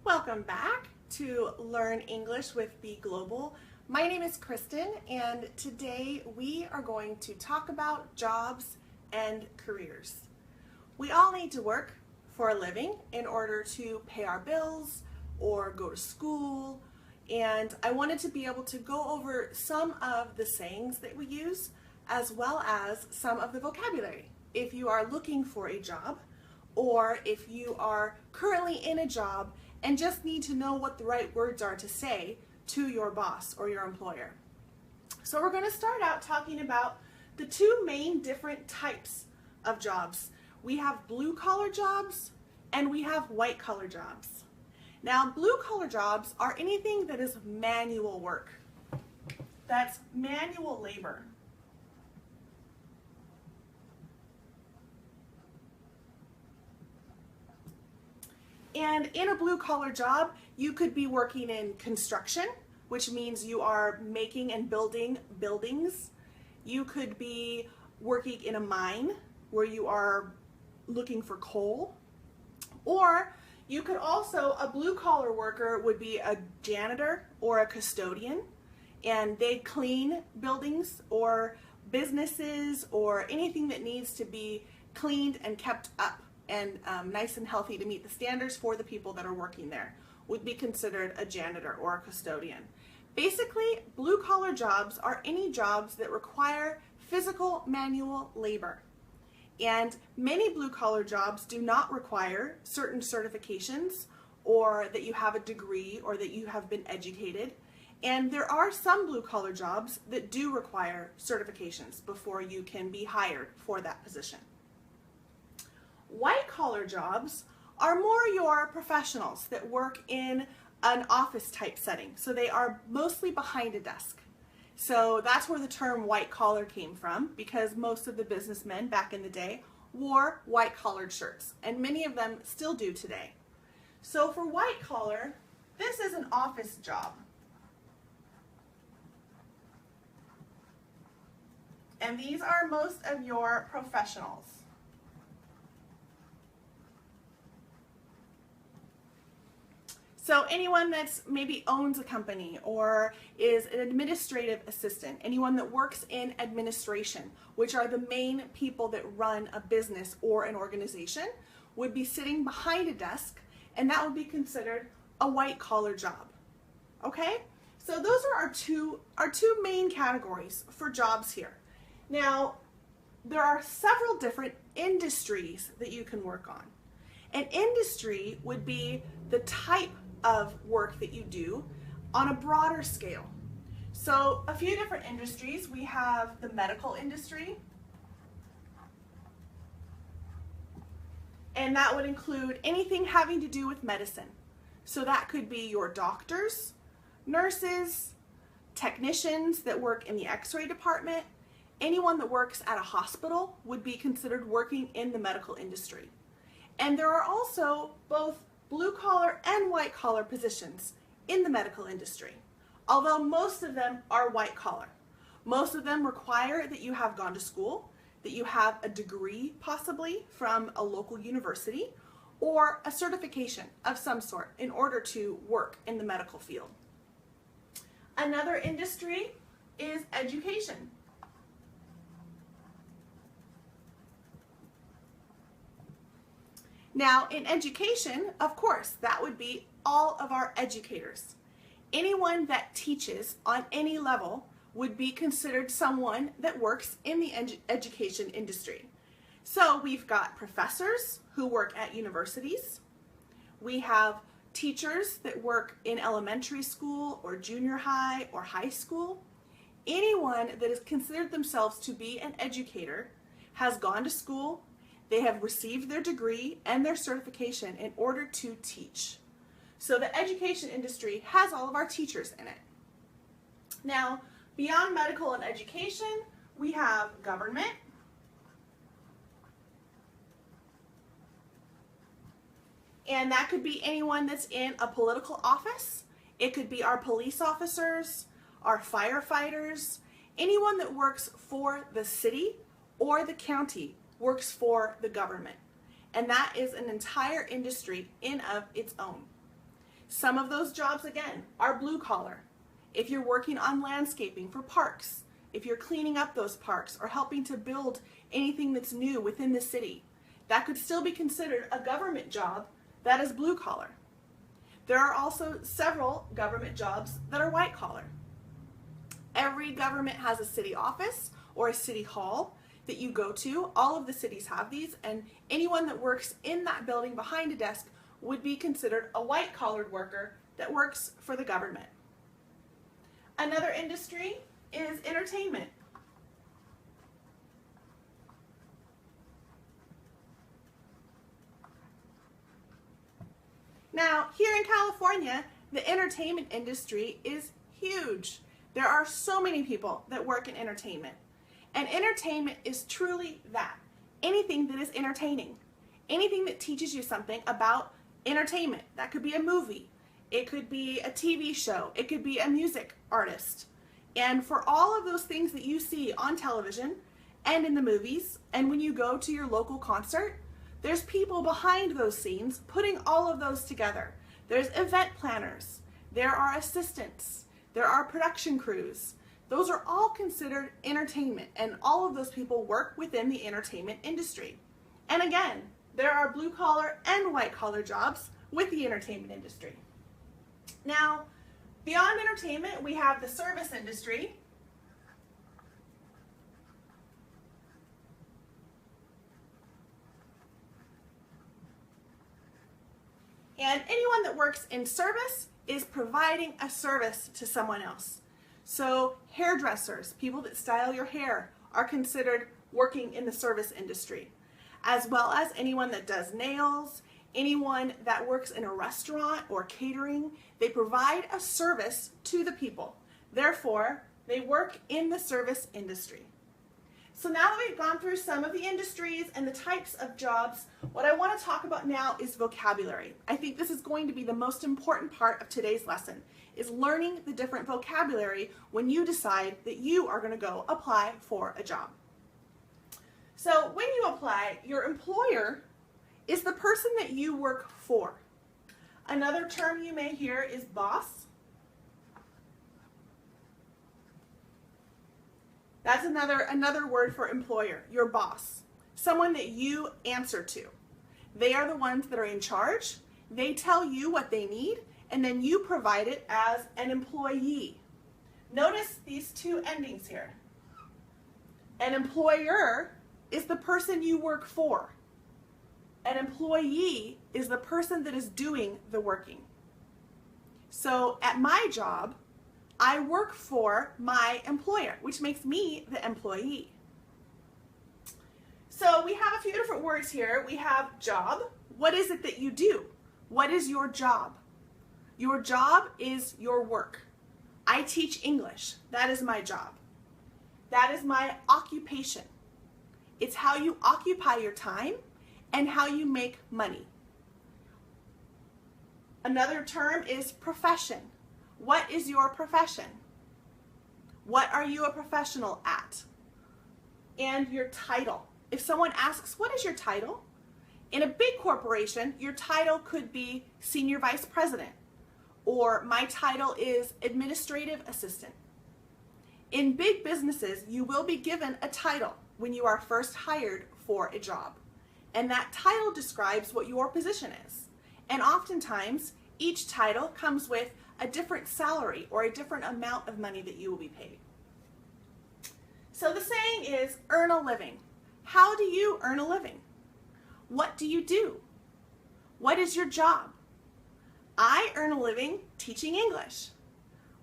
Welcome back to Learn English with Be Global. My name is Kristen, and today we are going to talk about jobs and careers. We all need to work for a living in order to pay our bills or go to school, and I wanted to be able to go over some of the sayings that we use as well as some of the vocabulary. If you are looking for a job, or if you are currently in a job and just need to know what the right words are to say to your boss or your employer. So we're going to start out talking about the two main different types of jobs. We have blue collar jobs and we have white collar jobs. Now, blue collar jobs are anything that is manual work. That's manual labor. And in a blue collar job, you could be working in construction, which means you are making and building buildings. You could be working in a mine where you are looking for coal. Or you could also, a blue collar worker would be a janitor or a custodian, and they clean buildings or businesses or anything that needs to be cleaned and kept up and nice and healthy to meet the standards for the people that are working there would be considered a janitor or a custodian. Basically, blue collar jobs are any jobs that require physical manual labor. And many blue collar jobs do not require certain certifications or that you have a degree or that you have been educated. And there are some blue collar jobs that do require certifications before you can be hired for that position. White collar jobs are more your professionals that work in an office type setting. So they are mostly behind a desk. So that's where the term white collar came from, because most of the businessmen back in the day wore white collared shirts, and many of them still do today. So for white collar, this is an office job. And these are most of your professionals. So anyone that's maybe owns a company or is an administrative assistant, anyone that works in administration, which are the main people that run a business or an organization, would be sitting behind a desk, and that would be considered a white collar job. Okay? So those are our two main categories for jobs here. Now, there are several different industries that you can work on. An industry would be the type of work that you do on a broader scale. So a few different industries. We have the medical industry, and that would include anything having to do with medicine. So that could be your doctors, nurses, technicians that work in the x-ray department. Anyone that works at a hospital would be considered working in the medical industry. And there are also both blue collar and white collar positions in the medical industry, although most of them are white collar. Most of them require that you have gone to school, that you have a degree possibly from a local university, or a certification of some sort in order to work in the medical field. Another industry is education. Now, in education, of course, that would be all of our educators. Anyone that teaches on any level would be considered someone that works in the education industry. So we've got professors who work at universities. We have teachers that work in elementary school or junior high or high school. Anyone that has considered themselves to be an educator has gone to school. They have received their degree and their certification in order to teach. So the education industry has all of our teachers in it. Now, beyond medical and education, we have government. And that could be anyone that's in a political office. It could be our police officers, our firefighters, anyone that works for the city or the county works for the government. And that is an entire industry in of its own. Some of those jobs, again, are blue collar. If you're working on landscaping for parks, if you're cleaning up those parks or helping to build anything that's new within the city, that could still be considered a government job that is blue collar. There are also several government jobs that are white collar. Every government has a city office or a city hall that you go to. All of the cities have these, and anyone that works in that building behind a desk would be considered a white collared worker that works for the government. Another industry is entertainment. Now, here in California, the entertainment industry is huge. There are so many people that work in entertainment. And entertainment is truly that. Anything that is entertaining. Anything that teaches you something about entertainment. That could be a movie. It could be a TV show. It could be a music artist. And for all of those things that you see on television and in the movies, and when you go to your local concert, there's people behind those scenes putting all of those together. There's event planners. There are assistants. There are production crews. Those are all considered entertainment, and all of those people work within the entertainment industry. And again, there are blue collar and white collar jobs with the entertainment industry. Now, beyond entertainment, we have the service industry. And anyone that works in service is providing a service to someone else. So hairdressers, people that style your hair, are considered working in the service industry, as well as anyone that does nails, anyone that works in a restaurant or catering. They provide a service to the people. Therefore, they work in the service industry. So now that we've gone through some of the industries and the types of jobs, what I want to talk about now is vocabulary. I think this is going to be the most important part of today's lesson, is learning the different vocabulary when you decide that you are going to go apply for a job. So when you apply, your employer is the person that you work for. Another term you may hear is boss. That's another word for employer, your boss, someone that you answer to. They are the ones that are in charge. They tell you what they need, and then you provide it as an employee. Notice these two endings here. An employer is the person you work for. An employee is the person that is doing the working. So at my job, I work for my employer, which makes me the employee. So we have a few different words here. We have job. What is it that you do? What is your job? Your job is your work. I teach English. That is my job. That is my occupation. It's how you occupy your time and how you make money. Another term is profession. What is your profession? What are you a professional at? And your title. If someone asks, what is your title? In a big corporation, your title could be Senior Vice President, or my title is Administrative Assistant. In big businesses, you will be given a title when you are first hired for a job. And that title describes what your position is. And oftentimes, each title comes with a different salary or a different amount of money that you will be paid. So the saying is, earn a living. How do you earn a living? What do you do? What is your job? I earn a living teaching English.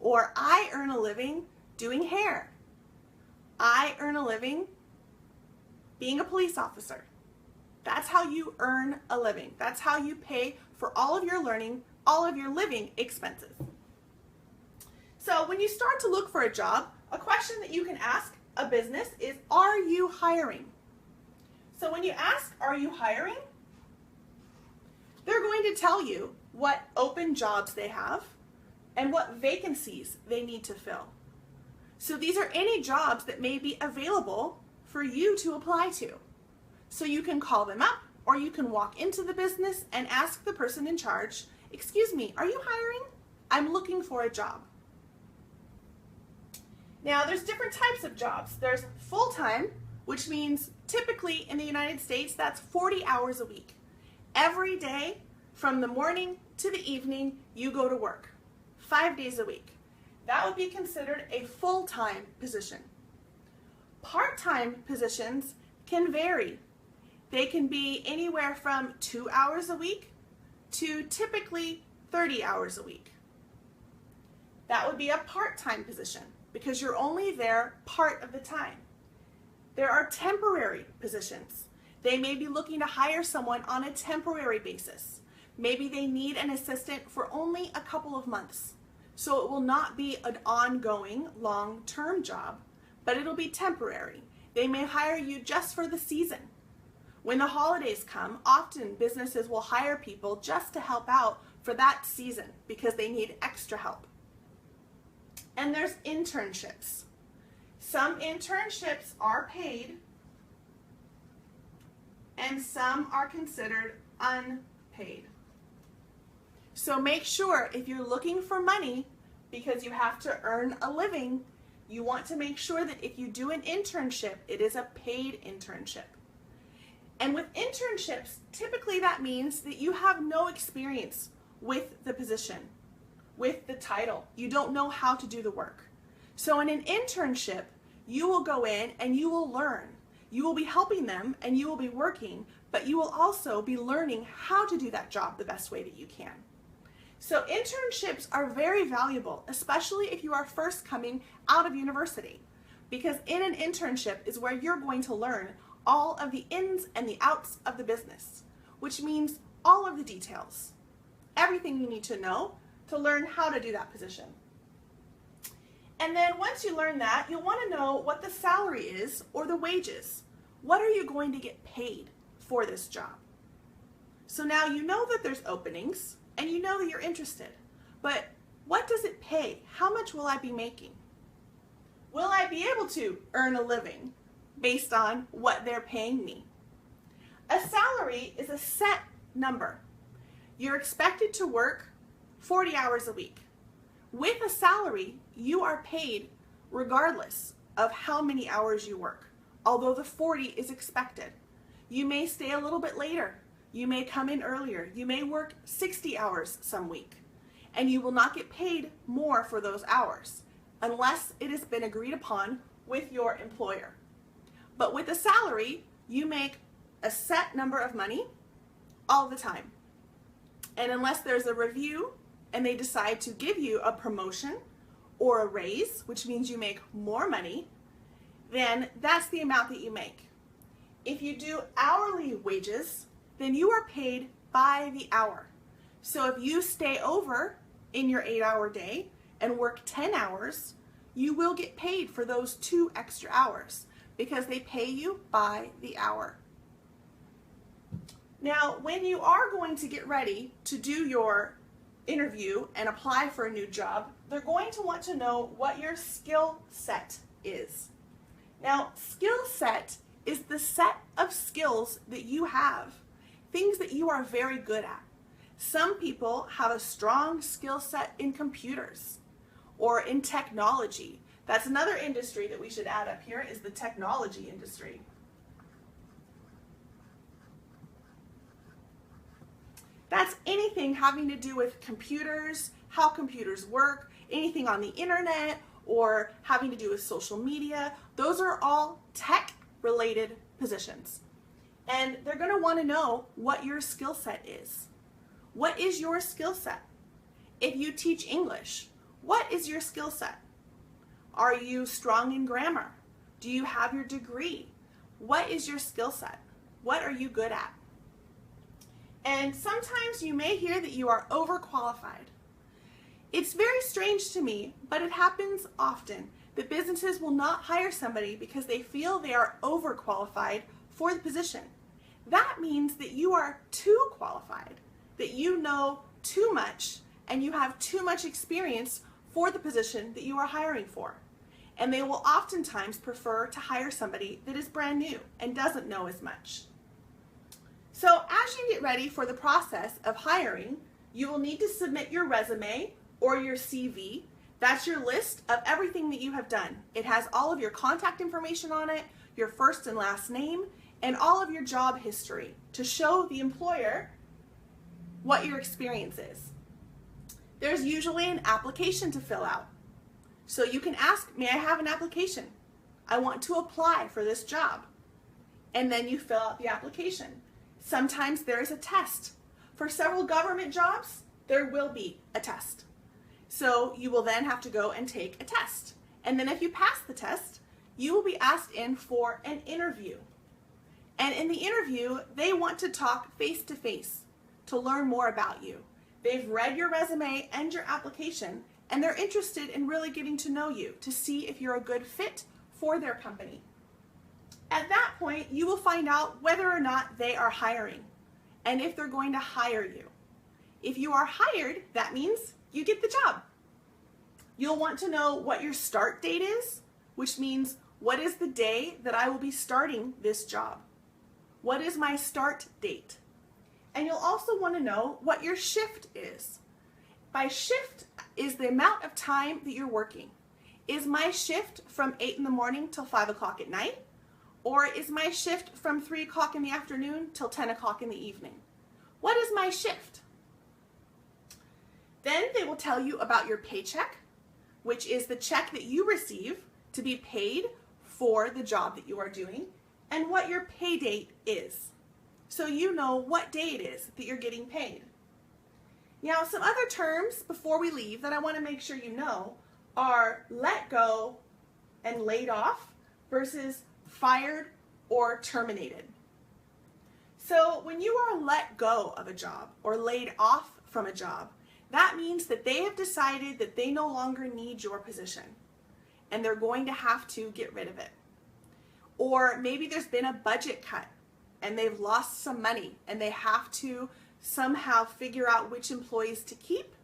Or I earn a living doing hair. I earn a living being a police officer. That's how you earn a living. That's how you pay for all of your learning, all of your living expenses. So when you start to look for a job, a question that you can ask a business is, are you hiring? So when you ask, are you hiring? They're going to tell you what open jobs they have and what vacancies they need to fill. So these are any jobs that may be available for you to apply to. So you can call them up, or you can walk into the business and ask the person in charge "Excuse me, are you hiring? I'm looking for a job." Now, there's different types of jobs. There's full-time, which means typically in the United States, that's 40 hours a week. Every day, from the morning to the evening, you go to work, 5 days a week. That would be considered a full-time position. Part-time positions can vary. They can be anywhere from 2 hours a week to typically 30 hours a week. That would be a part-time position because you're only there part of the time. There are temporary positions. They may be looking to hire someone on a temporary basis. Maybe they need an assistant for only a couple of months. So it will not be an ongoing long-term job, but it'll be temporary. They may hire you just for the season. When the holidays come, often businesses will hire people just to help out for that season because they need extra help. And there's internships. Some internships are paid and some are considered unpaid. So make sure if you're looking for money because you have to earn a living, you want to make sure that if you do an internship, it is a paid internship. And with internships, typically that means that you have no experience with the position, with the title. You don't know how to do the work. So in an internship, you will go in and you will learn. You will be helping them and you will be working, but you will also be learning how to do that job the best way that you can. So internships are very valuable, especially if you are first coming out of university, because in an internship is where you're going to learn all of the ins and the outs of the business, which means all of the details, everything you need to know to learn how to do that position. And then once you learn that, you'll want to know what the salary is or the wages. What are you going to get paid for this job? So now you know that there's openings and you know that you're interested, but what does it pay? How much will I be making? Will I be able to earn a living based on what they're paying me? A salary is a set number. You're expected to work 40 hours a week. With a salary, you are paid regardless of how many hours you work, although the 40 is expected. You may stay a little bit later. You may come in earlier. You may work 60 hours some week, and you will not get paid more for those hours unless it has been agreed upon with your employer. But with a salary, you make a set number of money all the time. And unless there's a review and they decide to give you a promotion or a raise, which means you make more money, then that's the amount that you make. If you do hourly wages, then you are paid by the hour. So if you stay over in your 8-hour day and work 10 hours, you will get paid for those 2 extra hours because they pay you by the hour. Now, when you are going to get ready to do your interview and apply for a new job, they're going to want to know what your skill set is. Now, skill set is the set of skills that you have, things that you are very good at. Some people have a strong skill set in computers or in technology. That's another industry that we should add up here, is the technology industry. That's anything having to do with computers, how computers work, anything on the internet, or having to do with social media. Those are all tech-related positions. And they're going to want to know what your skill set is. What is your skill set? If you teach English, what is your skill set? Are you strong in grammar? Do you have your degree? What is your skill set? What are you good at? And sometimes you may hear that you are overqualified. It's very strange to me, but it happens often that businesses will not hire somebody because they feel they are overqualified for the position. That means that you are too qualified, that you know too much and you have too much experience for the position that you are hiring for. And they will oftentimes prefer to hire somebody that is brand new and doesn't know as much. So as you get ready for the process of hiring, you will need to submit your resume or your CV. That's your list of everything that you have done. It has all of your contact information on it, your first and last name, and all of your job history to show the employer what your experience is. There's usually an application to fill out. So you can ask, may I have an application? I want to apply for this job. And then you fill out the application. Sometimes there is a test. For several government jobs, there will be a test. So you will then have to go and take a test. And then if you pass the test, you will be asked in for an interview. And in the interview, they want to talk face to face to learn more about you. They've read your resume and your application, and they're interested in really getting to know you to see if you're a good fit for their company. At that point, you will find out whether or not they are hiring and if they're going to hire you. If you are hired, that means you get the job. You'll want to know what your start date is, which means what is the day that I will be starting this job? What is my start date? And you'll also want to know what your shift is. By shift is the amount of time that you're working. Is my shift from 8 in the morning till 5 o'clock at night? Or is my shift from 3 o'clock in the afternoon till 10 o'clock in the evening? What is my shift? Then they will tell you about your paycheck, which is the check that you receive to be paid for the job that you are doing, and what your pay date is. So you know what day it is that you're getting paid. Now, some other terms before we leave that I want to make sure you know are let go and laid off versus fired or terminated. So when you are let go of a job or laid off from a job, that means that they have decided that they no longer need your position and they're going to have to get rid of it. Or maybe there's been a budget cut and they've lost some money and they have to somehow figure out which employees to keep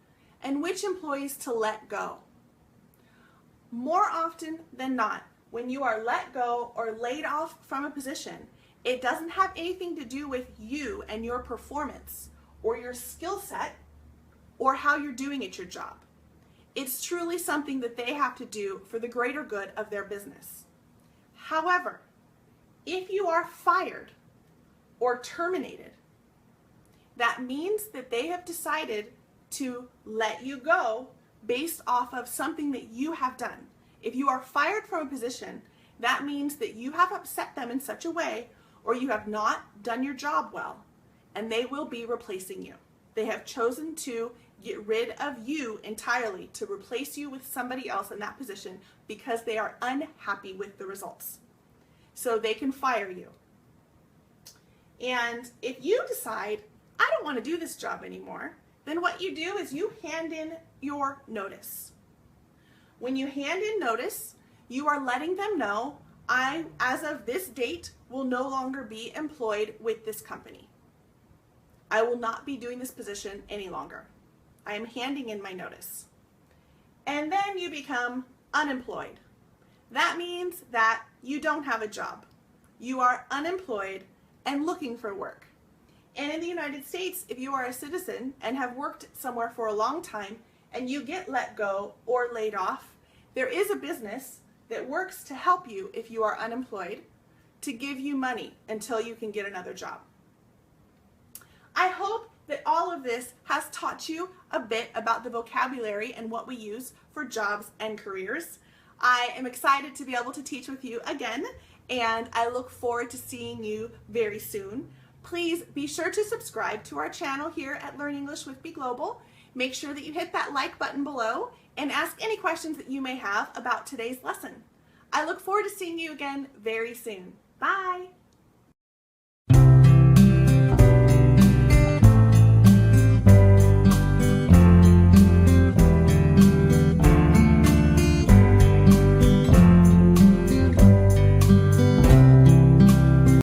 and which employees to let go. More often than not, when you are let go or laid off from a position, it doesn't have anything to do with you and your performance or your skill set or how you're doing at your job. It's truly something that they have to do for the greater good of their business. However, if you are fired or terminated, that means that they have decided to let you go based off of something that you have done. If you are fired from a position, that means that you have upset them in such a way or you have not done your job well, and they will be replacing you. They have chosen to get rid of you entirely to replace you with somebody else in that position because they are unhappy with the results. So they can fire you. And if you decide, I don't want to do this job anymore, then what you do is you hand in your notice. When you hand in notice, you are letting them know, I, as of this date, will no longer be employed with this company. I will not be doing this position any longer. I am handing in my notice. And then you become unemployed. That means that you don't have a job. You are unemployed and looking for work. And in the United States, if you are a citizen and have worked somewhere for a long time and you get let go or laid off, there is a business that works to help you if you are unemployed to give you money until you can get another job. I hope that all of this has taught you a bit about the vocabulary and what we use for jobs and careers. I am excited to be able to teach with you again, and I look forward to seeing you very soon. Please be sure to subscribe to our channel here at Learn English with Be Global. Make sure that you hit that like button below and ask any questions that you may have about today's lesson. I look forward to seeing you again very soon. Bye!